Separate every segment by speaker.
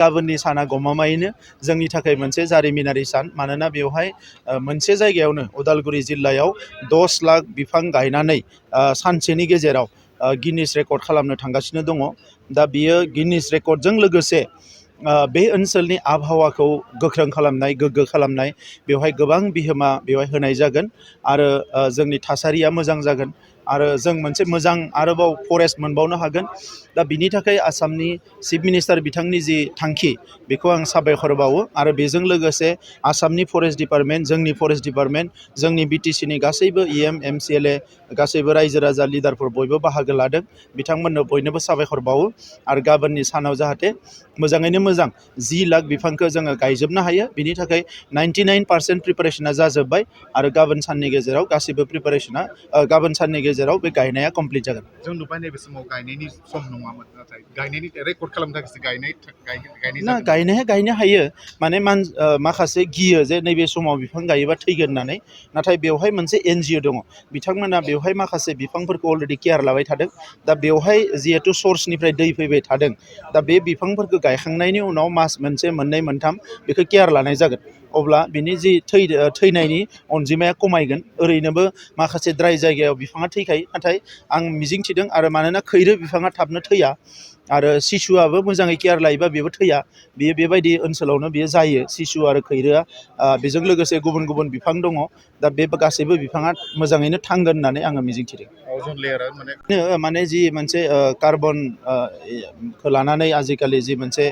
Speaker 1: गाबोननि साना गमामायैनो जोंनि थाखाय मोनसे जारिमिनारि सान मानोना बेवहाय मोनसे जायगायावनो उदालगुरि जिल्लायाव 10 लाख बिफां गायनानै सानसेनि गेजेराव गिनिस रेकर्ड खालामनो थांगासिनो दङ। दा बियो गिनिस रेकर्डजों लोगोसे बे ओनसोलनि आबहावाखौ गोख्रों खालामनाय गोग्गो खालामनाय बेवहाय गोबां बिहोमा बेवहाय होनाय जागोन आरो जोंनि थासारिया मोजां जागोन आरो जों मोनसे मोजां आरोबाव फरेस्ट मोनबावनो हागोन। दा बिनि थाखाय आसामनि चिफ मिनिस्टार बिथांनि जि थांखि बेखौ आं साबायखर बावो आरो बेजों लोगोसे आसामनि फरेस्ट डिपार्टमेन्ट जोंनि फरेस्ट डिपार्टमेन्ट जोंनि बिटिसिनि गासैबो इएम एमसिएलए गासैबो रायजो राजा लिडारफोर बयबो बाहागो लादों बिथांमोननो बयनोबो साबायखर बावो आरो गाबोननि सानाव जाहाथे मोजाङैनो मोजां 10 लाख बिफांखौ जोङो गायजोबनो हायो बिनि थाखाय 99% प्रिपारेसना जाजोब्बाय आरो गाबोन साननि गेजेराव गासैबो प्रिपारेसना गाबोन साननि गेजेराव बे गायनाया कमप्लिट जागोन।
Speaker 2: जों नुबाय नैबे समाव गायनायनि सम नङामोन नाथाय गायनायनि रेकर्ड खालामनो थाखाय
Speaker 1: गायनाया गायनो हायो माने माखासे गियो जे नैबे समाव बिफां गायोबा थैगोन होननानै नाथाय बेवहाय मोनसे एनजिअ दङ बिथांमोना बेवहाय माखासे बिफांफोरखौ अलरेडि केयार लाबाय थादों। दा बेवहाय जिहेथु सर्सनिफ्राय दै फैबाय थादों दा बे बिफांफोरखौ गायखांनायनि उनाव मास मोनसे मोननै मोनथाम बेखौ केयार लानाय जागोन अब्ला बिनि जि थैनायनि अनजिमाया खमायगोन। ओरैनोबो माखासे द्राय जायगायाव बिफाङा थैखायो नाथाय आं मिजिंथिदों आरो मानोना खैरो बिफाङा थाबनो थैया आरो सिसुआबो मोजाङै केयार लायोबा बेबो थैया बेयो बेबायदि ओनसोलावनो बेयो जायो सिसु आरो खैरोआ बेजों लोगोसे गुबुन गुबुन बिफां दङ दा बे गासैबो बिफाङा मोजाङैनो थांगोन होननानै आङो मिजिंथिदों। माने जि मोनसे कार्बनखौ लानानै आजिखालि जि मोनसे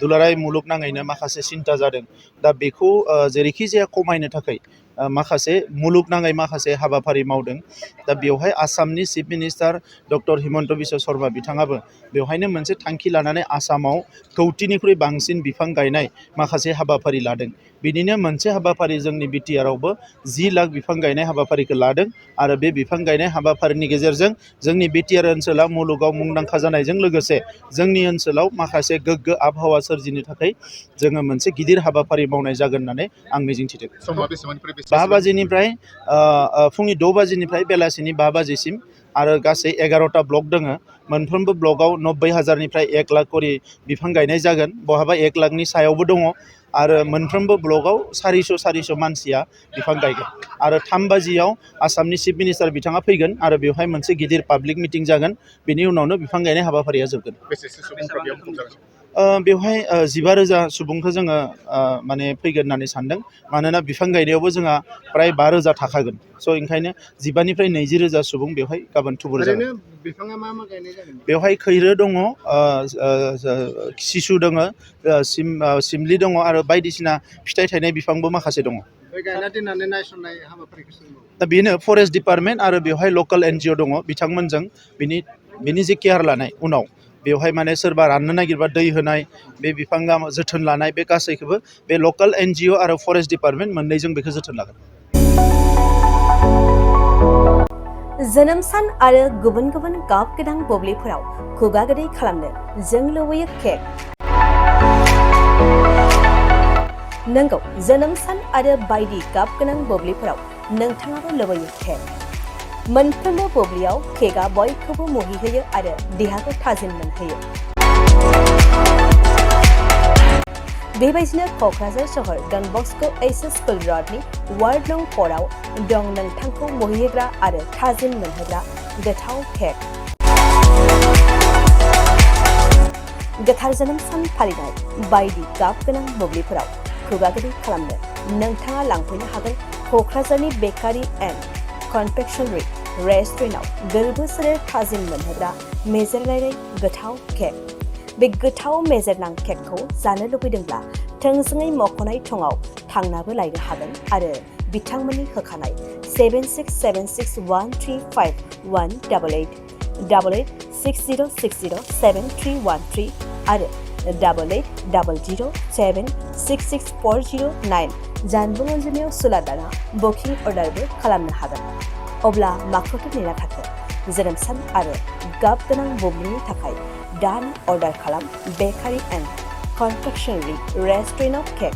Speaker 1: दुलाराय मुलुगनाङैनो माखासे सिन्था जादों दा बेखौ जेरैखि जाया खमायनो थाखाय माखासे मुलुगनाङै माखासे हाबाफारि मावदों। दा बेवहाय आसामनि chief minister doctor Himanta Biswa Sharma बिथाङाबो बेवहायनो मोनसे थांखि लानानै आसामाव 1,000,000निख्रुइ बांसिन बिफां गायनाय माखासे हाबाफारि लादों। बिनिनो मोनसे हाबाफारि जोंनि बिटिआरआवबो 10 लाख बिफां गायनाय हाबाफारिखौ लादों आरो बे बिफां गायनाय हाबाफारिनि गेजेरजों जोंनि बिटिआर ओनसोला मुलुगाव मुंदांखा जानायजों लोगोसे जोंनि ओनसोलाव माखासे गोग्गो आबहावा सोरजिनो थाखाय जोङो मोनसे गिदिर हाबाफारि मावनाय जागोन होननानै आं मिजिंथिदों। 5 बाजिनिफ्राय फुंनि 6 बाजिनिफ्राय बेलासिनि 5 बाजिसिम आरो गासै 11टा ब्लक दङ मोनफ्रोमबो ब्लकआव 90,000निफ्राय 1 लाख करि बिफां गायनाय जागोन बहाबा 1 लाखनि सायावबो दङ आरो मोनफ्रोमबो ब्लकआव 400 मानसिया बिफां गायगोन आरो 3 बाजियाव आसामनि चिफ मिनिस्टार बिथाङा फैगोन आरो बेवहाय मोनसे गिदिर पाब्लिक मिटिं जागोन बेनि उनावनो बिफां गायनाय हाबाफारिया जोबगोन। बेवहाय 15,000 सुबुंखौ जोङो माने फैगोन होननानै सानदों मानोना बिफां गायनायावबो जोंहा प्राय 5,000 थाखागोन स' ओंखायनो 15निफ्राय 20,000 सुबुं बेवहाय गाबोन थुबुर जागोन। बेवहाय खैरो दङ सिसु दङ सिमलि दङ आरो बायदिसिना फिथाइ थायनाय बिफांबो माखासे दङ। दा बेनो फरेस्ट डिपार्टमेन्ट आरो बेवहाय लकेल एनजिअ दङ बिथांमोनजों बिनि जे केयार लानाय उनाव बेवहाय माने सोरबा राननो नागिरबा दै होनाय बे बिफाङा जोथोन लानाय बे गासैखौबो बे लकेल एनजिअ आरो फरेस्ट डिपार्टमेन्ट मोननैजों बेखौ जोथोन लागोन।
Speaker 3: जोनोम सान आरो गुबुन गुबुन गाब गोनां बुब्लिफोराव खुगा गोदै खालामनो जों लुबैयो केक। नंगौ जोनोम सान आरो बायदि गाब गोनां बुब्लिफोराव नोंथाङाबो लुबैयो केक। मोनफ्रोमबो बुब्लियाव केकआ बयखौबो मुहिहोयो आरो देहाखौ थाजिम मोनहोयो। बेबायदिनो क'क्राझार सहर डन बस्क' एचएस स्कुल र'डनि वार्ड नं 4आव दं नोंथांखौ मुहिहोग्रा आरो थाजिम मोनहोग्रा गोथाव केक। गोथार जोनोम सान फालिनाय बायदि गाब गोनां बुब्लिफोराव खुगा गोदै खालामनो नोंथाङा लांफैनो हागोन क'क्राझारनि बेकारि एन्ड कनफेक्शनारि रेस्टुरेन्टआव गोरबो सोलेर थाजिम मोनहोग्रा मेजेरनाय गोथाव केक। बे गोथाव मेजेरनां केकखौ जानो लुबैदोंब्ला थोंजोङै मख'नाय थंआव थांनाबो लायनो हागोन आरो बिथांमोननि होखानाय 767601351888 8860607313 आरो 8800766409 जानबुं अनजिमायाव सुलादाना बुकिं अर्डारबो खालामनो हागोन। अब्ला माखौथो नेना थाखो जोनोम सान आरो गाब गोनां बुब्लिनि थाखाय दानो अर्डार खालाम बेकारि एन्ड कनफेक्शनारि रेस्टुरेन्ट अफ केक।